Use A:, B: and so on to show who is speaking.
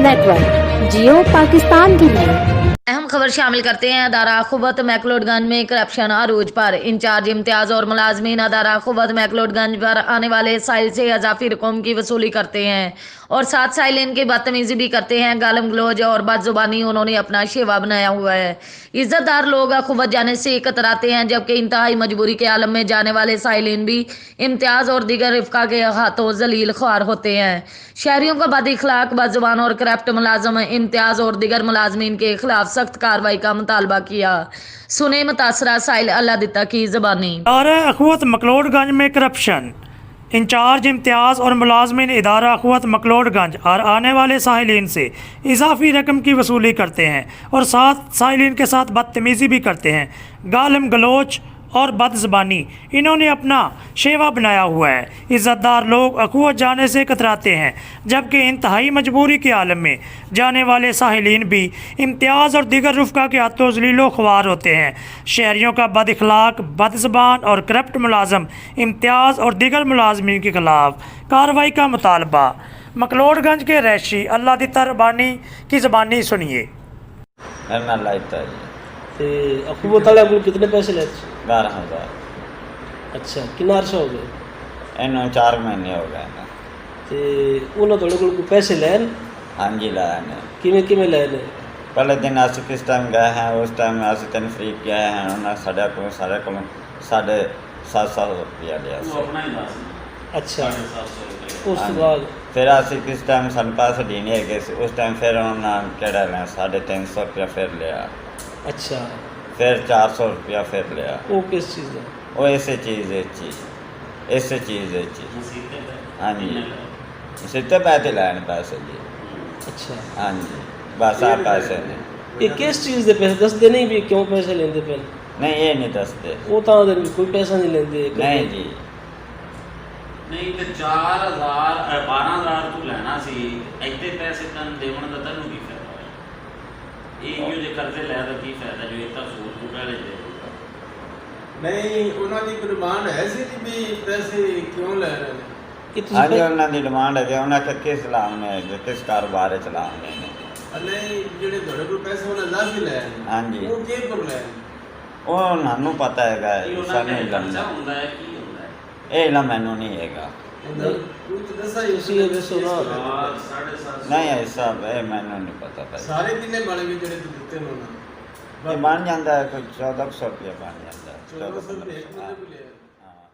A: Network, जियो पाकिस्तान की है।
B: अहम खबर शामिल करते हैं। अदारा खुबत मैकलोडगंज में करप्शन अरूज पर। इंचार्ज इम्तियाज और मुलाजमीन अदारा खुबत मैकलोडगंज पर आने वाले साइल से इजाफी रकम की वसूली करते हैं और साथ साइलिन की बदतमीजी भी करते हैं। गालम गलोज और बदजुबानी उन्होंने अपना शेवा बनाया हुआ है। इज्जतदार लोग खुबत जाने से कतराते हैं, जबकि इंतहाई मजबूरी के आलम में जाने वाले साइलिन भी इम्तियाज और दीगर रिफ्का के हाथों जलील ख्वार होते हैं। शहरियों का बद इखलाक, बदजुबान और करप्ट मुलाजम इम्तियाज और दीगर मुलाजमीन के खिलाफ सख्त कार्रवाई का मुतालबा किया। सुने मुतासरा साइल अल्लाह दिता की ज़बानी।
C: अखवत मकलोडगंज में करप्शन। इंचार्ज इम्तियाज़ और मुलाजमिन इदारा अखवत मकलोडगंज और आने वाले साहिलीन से इजाफी रकम की वसूली करते हैं और साथ साहिलीन के साथ बदतमीज़ी भी करते हैं। गालम गलोच और बदज़बानी इन्होंने अपना शेवा बनाया हुआ है। इज़्ज़तदार लोग अखवत जाने से कतराते हैं, जबकि इंतहाई मजबूरी के आलम में जाने वाले साहिलीन भी इम्तियाज़ और दीगर रुफ़का के हाथों ज़लीलो ख्वार होते हैं। शहरियों का बद इखलाक, बदज़बान और करप्ट मुलाजम इम्तियाज़ और दीगर मुलाजमीन के ख़िलाफ़ कार्रवाई का मुतालबा। मकलोडगंज के रैशी अल्लाह दिता रबानी की ज़बानी सुनिए।
D: अखवत वाले को कितने पैसे लेते?
E: 12,000।
D: अच्छा, कितना अरसा हो गया?
E: इन्हों 4 महीने हो गए हैं।
D: ते उन्होंने थोड़े को पैसे लैन?
E: हाँ जी लाए ने।
D: किमें किमें लैन?
E: पहले दिन अस किस टाइम गए हैं, उस टाइम अस तनफरीक गए हैं, उन्होंने साढ़े को 750 रुपया लिया।
D: अच्छा, उस बाद
E: फिर अस किस टाइम सन पैसे देने गए, उस टाइम फिर उन्होंने केड़ा लिया 350 रुपया फिर लिया।
D: अच्छा,
E: फिर 400 रुपया फिर लिया।
D: वो किस चीज़ है?
E: वो ऐसे चीज़ हाँ जी, सीते पैसे लैन पैसे जी।
D: अच्छा,
E: हाँ जी, बस आ पैसे ने।
D: ये किस चीज़ के पैसे दसते नहीं भी क्यों पैसे लेंदे पे?
E: नहीं ये नहीं दसते।
D: वो तो कोई पैसा नहीं लेंदे।
E: नहीं जी,
F: नहीं तो 4,000 12,000 तू लेना सी, इतने पैसे तन देवन का तैनू की फायदा होया? ये जो कर्जे लै दा की फायदा जो इतना सूद बूटा ले दे?
G: नहीं उन्होंने की डिमांड है सी भी पैसे क्यों ले रहे हैं?
E: हाँ जी उन्होंने डिमांड है कि उन्हें किस लाने किस कारोबार चलाने ने।
G: नहीं जेडे थोड़े को पैसे उन्हें ला भी ले।
E: हाँ जी,
G: वो के पर ले?
E: वो नानू पता हैगा,
F: सानू
E: नहीं
F: खर्चा
E: लगना।
F: हुंदा है की हुंदा है?
E: ये ना मैनू नहीं हैगा।
G: कुछ दसा
D: उसी ये दसो ना।
F: 750
E: नहीं ऐसा है मैनू नहीं पता भाई।
G: सारे किन्ने बन गए जेडे तू दिते ने उन्हें?
E: ये बन जाता है कोई 1400 रुपया बन जाता है।
G: 1400 रुपये एक बंदे को ले।